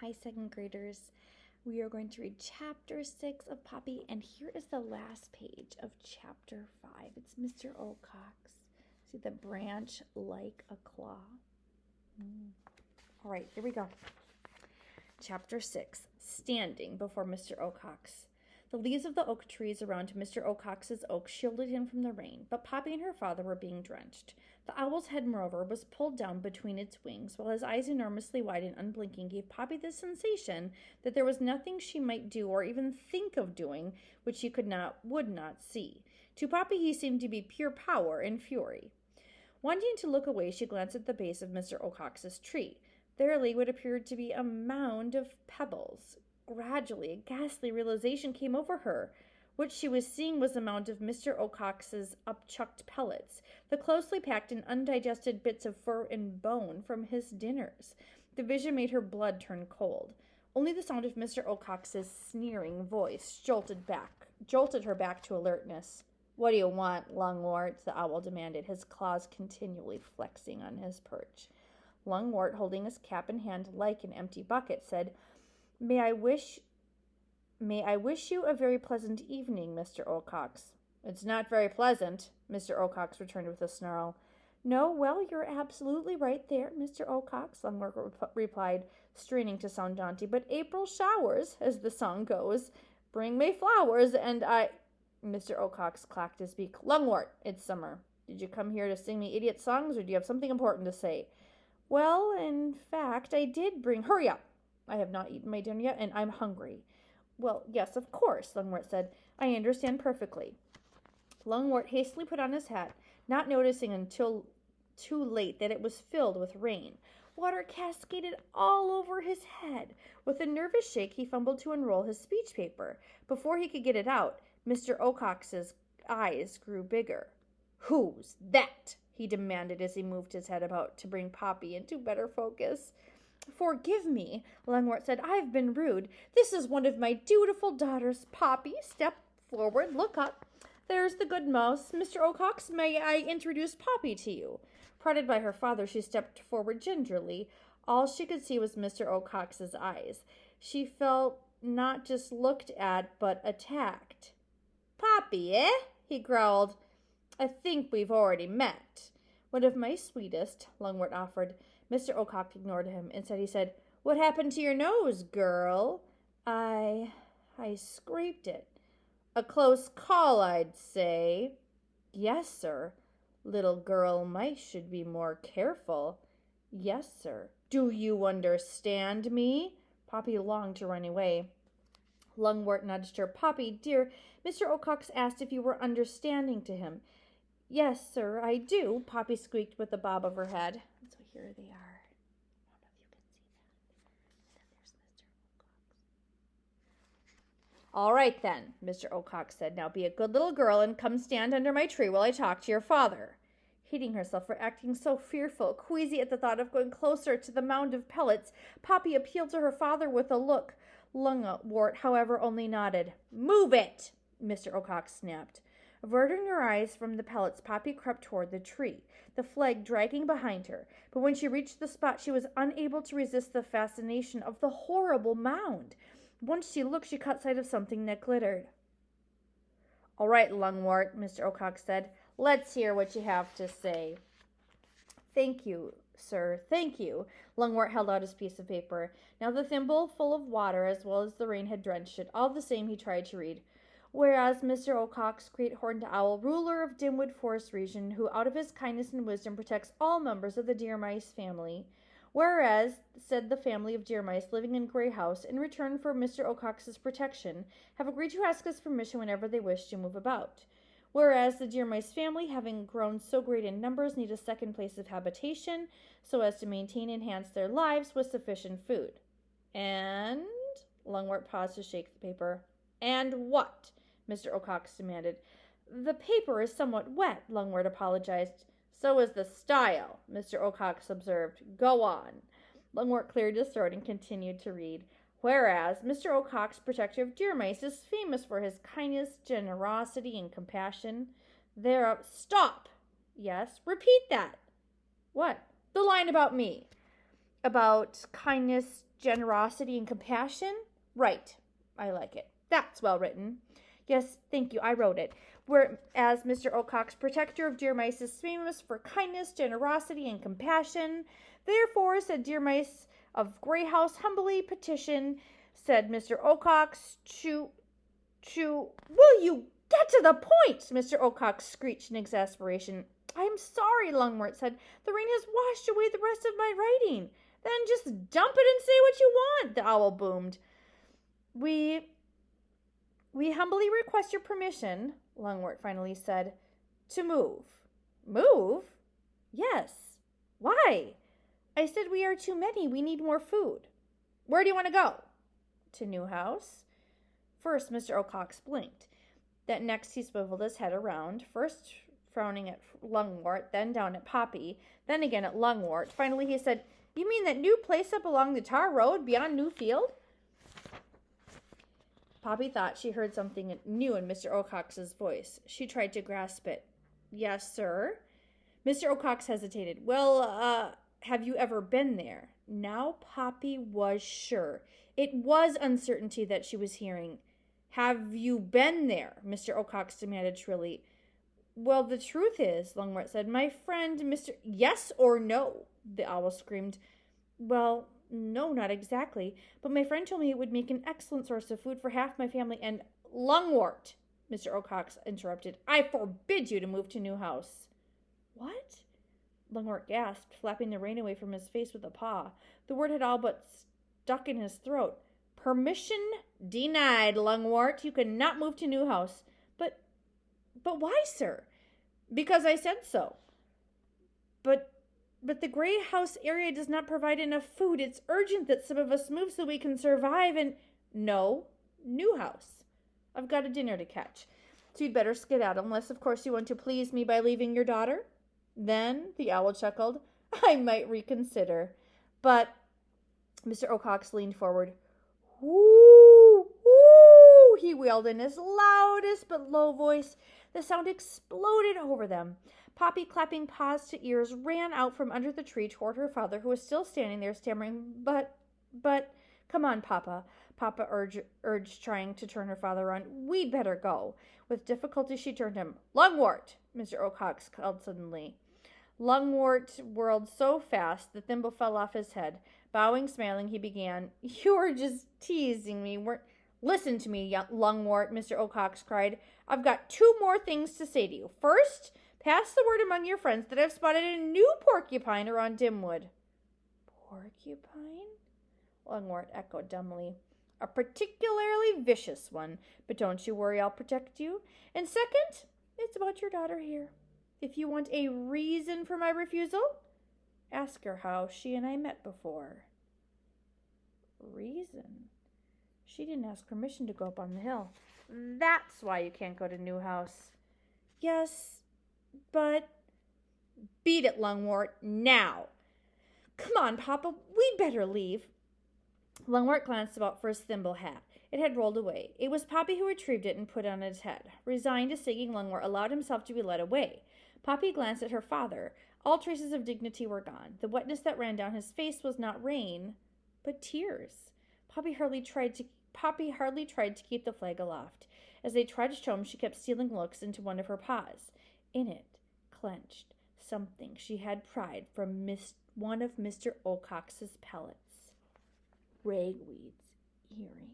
Hi, second graders. We are going to read chapter 6 of Poppy, and here is the last page of chapter 5. It's Mr. Ocox. See the branch like a claw? All right, here we go. Chapter 6, Standing Before Mr. Ocox. The leaves of the oak trees around Mr. Ocox's oak shielded him from the rain, but Poppy and her father were being drenched. The owl's head, moreover, was pulled down between its wings, while his eyes, enormously wide and unblinking, gave Poppy the sensation that there was nothing she might do or even think of doing which she would not see. To Poppy he seemed to be pure power and fury. Wanting to look away, she glanced at the base of Mr. Ocox's tree. There lay what appeared to be a mound of pebbles. Gradually, a ghastly realization came over her. What she was seeing was a mound of Mr. Ocox's upchucked pellets, the closely packed and undigested bits of fur and bone from his dinners. The vision made her blood turn cold. Only the sound of Mr. Ocox's sneering voice jolted her back to alertness. "What do you want, Lungwort?" the owl demanded, his claws continually flexing on his perch. Lungwort, holding his cap in hand like an empty bucket, said, May I wish you a very pleasant evening, Mr. Ocox." "It's not very pleasant," Mr. Ocox returned with a snarl. "No, well, you're absolutely right there, Mr. Ocox," Lungwort replied, straining to sound jaunty. "But April showers, as the song goes, bring May flowers, and Mr. Ocox clacked his beak. "Lungwort, it's summer. Did you come here to sing me idiot songs, or do you have something important to say?" "Well, in fact, I did bring—" "Hurry up! I have not eaten my dinner yet, and I'm hungry." "Well, yes, of course," Lungwort said. "I understand perfectly." Lungwort hastily put on his hat, not noticing until too late that it was filled with rain. Water cascaded all over his head. With a nervous shake, he fumbled to unroll his speech paper. Before he could get it out, Mr. Ocox's eyes grew bigger. "Who's that?" he demanded as he moved his head about to bring Poppy into better focus. "Forgive me," Lungwort said. "I've been rude. This is one of my dutiful daughters. Poppy, step forward. Look up. There's the good mouse. Mr. Ocox, may I introduce Poppy to you?" Prodded by her father, she stepped forward gingerly. All she could see was Mr. Ocox's eyes. She felt not just looked at, but attacked. "Poppy, eh?" he growled. "I think we've already met." "One of my sweetest," Lungwort offered. Mr. Ocox ignored him. Instead, he said, "What happened to your nose, girl?" I scraped it." "A close call, I'd say." "Yes, sir." "Little girl mice should be more careful." "Yes, sir." "Do you understand me?" Poppy longed to run away. Lungwort nudged her. "Poppy, dear, Mr. Ocox asked if you were understanding to him." "Yes, sir, I do," Poppy squeaked with a bob of her head. So here they are. I don't know if you can see that. And then there's Mr. Ocox. "All right, then," Mr. Ocox said. "Now be a good little girl and come stand under my tree while I talk to your father." Hating herself for acting so fearful, queasy at the thought of going closer to the mound of pellets, Poppy appealed to her father with a look. Lungwort, however, only nodded. "Move it!" Mr. Ocox snapped. Averting her eyes from the pellets, Poppy crept toward the tree, the flag dragging behind her. But when she reached the spot, she was unable to resist the fascination of the horrible mound. Once she looked, she caught sight of something that glittered. "All right, Lungwort," Mr. Ocox said. "Let's hear what you have to say." "Thank you, sir, thank you." Lungwort held out his piece of paper. Now the thimble full of water, as well as the rain, had drenched it. All the same, he tried to read. "Whereas Mr. Ocox, Great Horned Owl, ruler of Dimwood Forest region, who out of his kindness and wisdom protects all members of the Deer Mice family. Whereas, said the family of Deer Mice living in Grey House, in return for Mr. Ocox's protection, have agreed to ask his permission whenever they wish to move about. Whereas the Deer Mice family, having grown so great in numbers, need a second place of habitation, so as to maintain and enhance their lives with sufficient food. And," Lungwort paused to shake the paper. "And what?" Mr. Ocox demanded. "The paper is somewhat wet," Lungwort apologized. "So is the style," Mr. Ocox observed. "Go on." Lungwort cleared his throat and continued to read. "Whereas Mr. Ocox, protector of deer mice, is famous for his kindness, generosity, and compassion. Stop!" "Yes?" "Repeat that." "What?" "The line about me." "About kindness, generosity and compassion? Right. I like it. That's well written. Yes, thank you. I wrote it. Whereas Mr. Ocox, protector of deer mice, is famous for kindness, generosity, and compassion. Therefore, said Deer Mice of Grey House, humbly petition, said Mr. Ocox, will you get to the point? Mr. Ocox screeched in exasperation. I'm sorry, Lungwort said. The rain has washed away the rest of my writing. Then just dump it and say what you want, the owl boomed. We humbly request your permission, Lungwort finally said, to move. Move? Yes. Why? I said we are too many. We need more food. Where do you want to go? To New House. First, Mr. Ocox blinked. Then next he swiveled his head around, first frowning at Lungwort, then down at Poppy, then again at Lungwort. Finally he said, You mean that new place up along the tar road beyond Newfield? Poppy thought she heard something new in Mr. Ocox's voice. She tried to grasp it. Yes, sir. Mr. Ocox hesitated. Well, have you ever been there? Now Poppy was sure. It was uncertainty that she was hearing. Have you been there? Mr. Ocox demanded shrilly. Well, the truth is, Lungwort said, my friend, Mr. Yes or no? The owl screamed. Well, no, not exactly. But my friend told me it would make an excellent source of food for half my family and Lungwort, Mr. Ocox interrupted. I forbid you to move to New House. What? Lungwort gasped, flapping the rain away from his face with a paw. The word had all but stuck in his throat. Permission denied, Lungwort. You cannot move to New House. But why, sir? Because I said so. But the Grey House area does not provide enough food. It's urgent that some of us move so we can survive and... No, New House. I've got a dinner to catch. So you'd better skedaddle, unless, of course, you want to please me by leaving your daughter. Then, the owl chuckled, I might reconsider. But Mr. Ocox leaned forward. Woo! Woo! He wailed in his loudest but low voice. The sound exploded over them. Poppy, clapping paws to ears, ran out from under the tree toward her father, who was still standing there stammering, But, come on, Papa. Papa urged, trying to turn her father around. We'd better go. With difficulty, she turned him. Lungwort, Mr. Ocox called suddenly. Lungwort whirled so fast that Thimble fell off his head. Bowing, smiling, he began, You're just teasing me. Listen to me, Lungwort, Mr. Ocox cried. I've got 2 more things to say to you. First, pass the word among your friends that I've spotted a new porcupine around Dimwood. Porcupine? Lungwort echoed dumbly. A particularly vicious one, but don't you worry, I'll protect you. And second, it's about your daughter here. If you want a reason for my refusal, ask her how she and I met before. Reason? She didn't ask permission to go up on the hill. That's why you can't go to New House. Yes, but... Beat it, Lungwort, now. Come on, Papa, we'd better leave. Lungwort glanced about for his thimble hat. It had rolled away. It was Poppy who retrieved it and put it on his head. Resigned to singing, Lungwort allowed himself to be led away. Poppy glanced at her father. All traces of dignity were gone. The wetness that ran down his face was not rain, but tears. Poppy hardly tried to keep the flag aloft. As they trudged home, she kept stealing looks into one of her paws. In it, clenched, something she had pried from one of Mr. Ocox's pellets. Ragweed's earring.